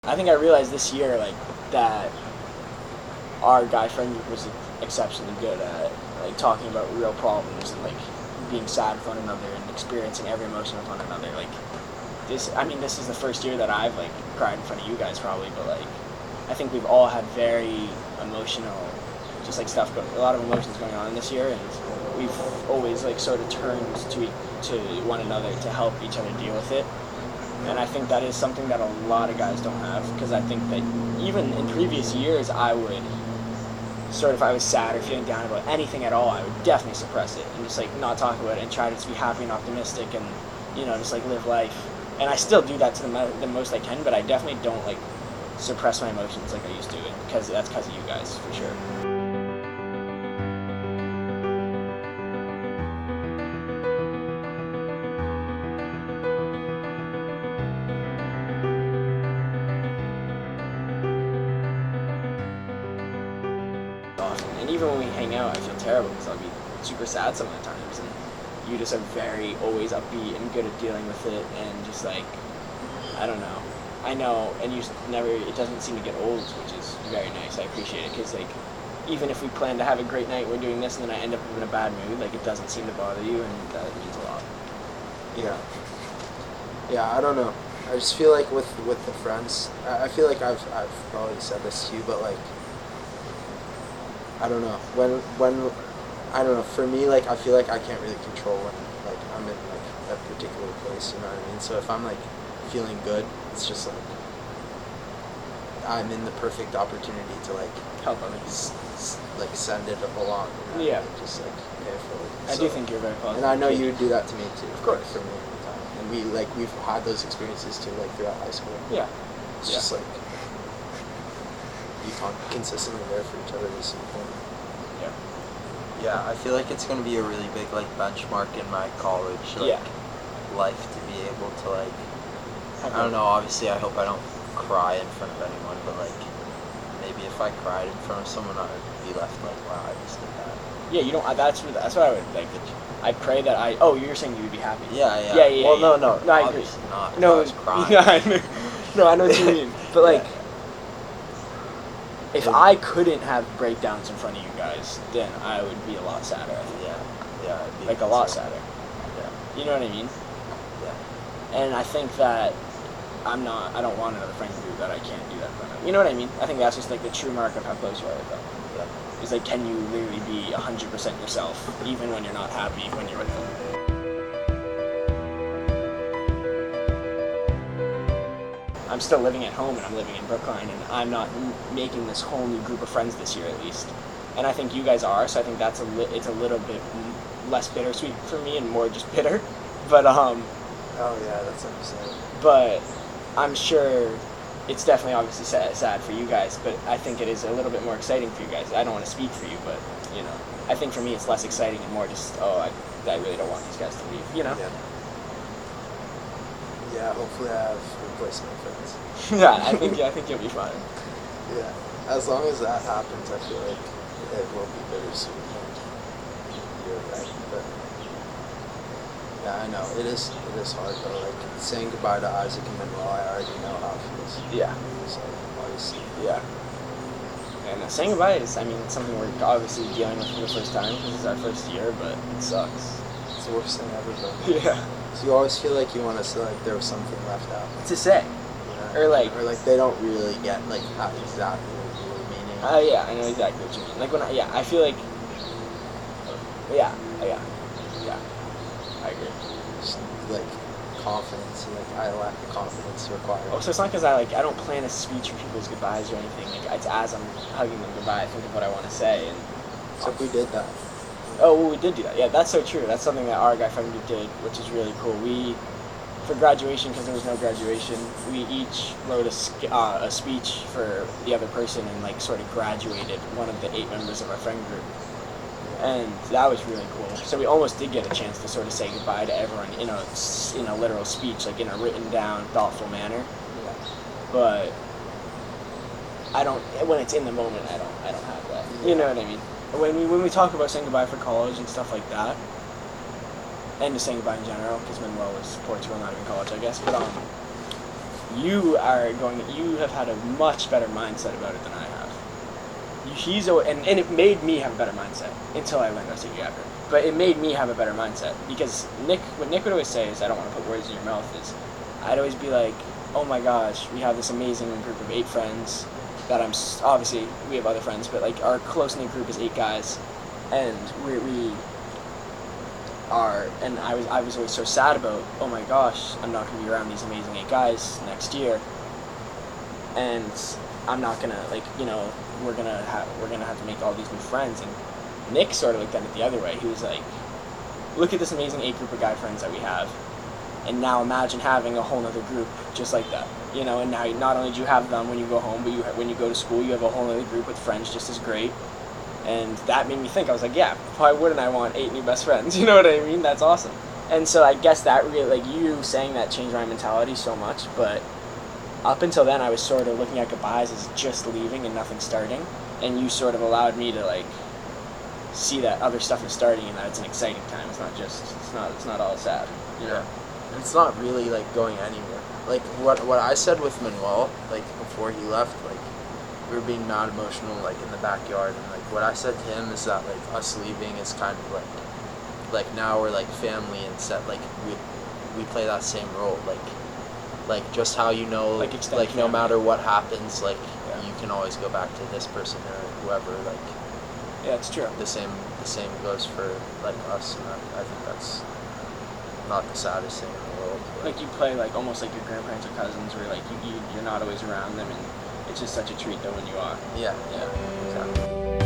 I think I realized this year, like, that our guy friend group was exceptionally good at, like, talking about real problems and, like, being sad with one another and experiencing every emotion with one another. Like, this is the first year that I've, like, cried in front of you guys probably, but, like, I think we've all had very emotional, just, like, a lot of emotions going on this year, and we've always, like, sort of turned to one another to help each other deal with it. And I think that is something that a lot of guys don't have, because I think that even in previous years, I would sort of, if I was sad or feeling down about anything at all, I would definitely suppress it and just, like, not talk about it and try to just be happy and optimistic and, you know, just, like, live life. And I still do that to the most I can, but I definitely don't, like, suppress my emotions like I used to, because that's because of you guys, for sure. And even when we hang out, I feel terrible because I'll be super sad some of the times, and you just are very always upbeat and good at dealing with it, and just, like, I don't know. I know, and it doesn't seem to get old, which is very nice. I appreciate it, because, like, even if we plan to have a great night, we're doing this, and then I end up in a bad mood, like, it doesn't seem to bother you, and that means a lot. Yeah. Yeah, I don't know. I just feel like with the friends, I feel like I've probably said this to you, but, like, I don't know. When I don't know. For me, like, I feel like I can't really control when, like, I'm in, like, that particular place. You know what I mean? So if I'm, like, feeling good, it's just like I'm in the perfect opportunity to, like, Help others. Like, send it along. You know? Yeah. Just, like, pay it forward. I do think you're very positive. And I know you would do that to me too. Of course. For me, all the time. And we've had those experiences too, like, throughout high school. Yeah. It's just like you consistently there for each other is important. Yeah. Yeah, I feel like it's gonna be a really big, like, benchmark in my college, like, life to be able to, like, I don't know, obviously I hope I don't cry in front of anyone, but, like, maybe if I cried in front of someone, I would be left like, wow, I just did that. Yeah, you don't. That's what I would like. I pray that I. Oh, you're saying you would be happy. Yeah. Well, no, no, I agree. obviously not. No, I was crying. Yeah, no, I know what you mean. But, like, if I couldn't have breakdowns in front of you guys, then I would be a lot sadder. I think. Yeah, it'd be Like, a lot sadder. Yeah. You know what I mean? Yeah. And I think that I don't want another friend group that I can't do that in front of. You know what I mean? I think that's just, like, the true mark of how close you are with them. Yeah. It's like, can you literally be 100% yourself, even when you're not happy when you're with them? I'm still living at home, and I'm living in Brookline, and I'm not making this whole new group of friends this year, at least. And I think you guys are, so I think that's it's a little bit less bittersweet for me and more just bitter. But Oh yeah, that's understandable. But I'm sure it's definitely obviously sad for you guys, but I think it is a little bit more exciting for you guys. I don't want to speak for you, but, you know, I think for me it's less exciting and more just, I really don't want these guys to leave, you know? Yeah, hopefully I have replacement friends. Yeah, I think you'll be fine. Yeah, as long as that happens, I feel like it will be bittersweet. You're right, but yeah, I know it is hard though. Like, saying goodbye to Isaac and Manuel, I already know how it feels. Yeah. So obviously. Yeah. And saying goodbye is, I mean, it's something we're obviously dealing with for the first time because it's our first year, but it sucks. It's the worst thing ever, though. Yeah. So you always feel like you want to say, like, there was something left out. To say. You know? Or like they don't really get, like, how exactly what you were meaning. Yeah, I know exactly what you mean. Like, I feel like, yeah, I agree. Just, like, confidence, and, like, I lack the confidence required. Oh, so it's not because I don't plan a speech for people's goodbyes or anything. Like, it's as I'm hugging them goodbye, I think of what I want to say. And So we did that. oh, well, we did do that. Yeah, that's so true. That's something that our guy friend group did, which is really cool. For graduation, because there was no graduation, we each wrote a speech for the other person and, like, sort of graduated one of the 8 members of our friend group. And that was really cool. So we almost did get a chance to sort of say goodbye to everyone in a literal speech, like in a written down, thoughtful manner. Yeah. But when it's in the moment, I don't have that. Yeah. You know what I mean? When we talk about saying goodbye for college and stuff like that, and just saying goodbye in general, because Manuel was Portugal, not even college, I guess. But you have had a much better mindset about it than I have. And it made me have a better mindset until I learned our after. But it made me have a better mindset because what Nick would always say is, I don't want to put words in your mouth, is I'd always be like, oh my gosh, we have this amazing group of 8 friends that obviously we have other friends, but like our close-knit group is 8 guys, and we are, and I was always so sad about, oh my gosh, I'm not going to be around these amazing 8 guys next year, and I'm not gonna, like, you know, we're gonna have to make all these new friends. And Nick sort of looked at it the other way. He was like, look at this amazing 8 group of guy friends that we have, and now imagine having a whole other group just like that, you know. And now not only do you have them when you go home, but when you go to school, you have a whole other group with friends just as great. And that made me think. I was like, yeah, why wouldn't I want 8 new best friends? You know what I mean? That's awesome. And so I guess that really, like, you saying that changed my mentality so much. But up until then, I was sort of looking at goodbyes as just leaving and nothing starting. And you sort of allowed me to, like, see that other stuff is starting and that it's an exciting time. It's not all sad, you know? And it's not really, like, going anywhere. Like, what I said with Manuel, like, before he left, like, we were being mad emotional, like, in the backyard. And, like, what I said to him is that, like, us leaving is kind of, like now we're, like, family and set, like, we play that same role, like just how, you know, like no family. matter what happens, like, you can always go back to this person or whoever, like. Yeah, it's true. The same goes for, like, us, and I think that's not the saddest thing in the world. Like, you play, like, almost like your grandparents or cousins, where, like, you're not always around them, and it's just such a treat though when you are. Yeah, exactly.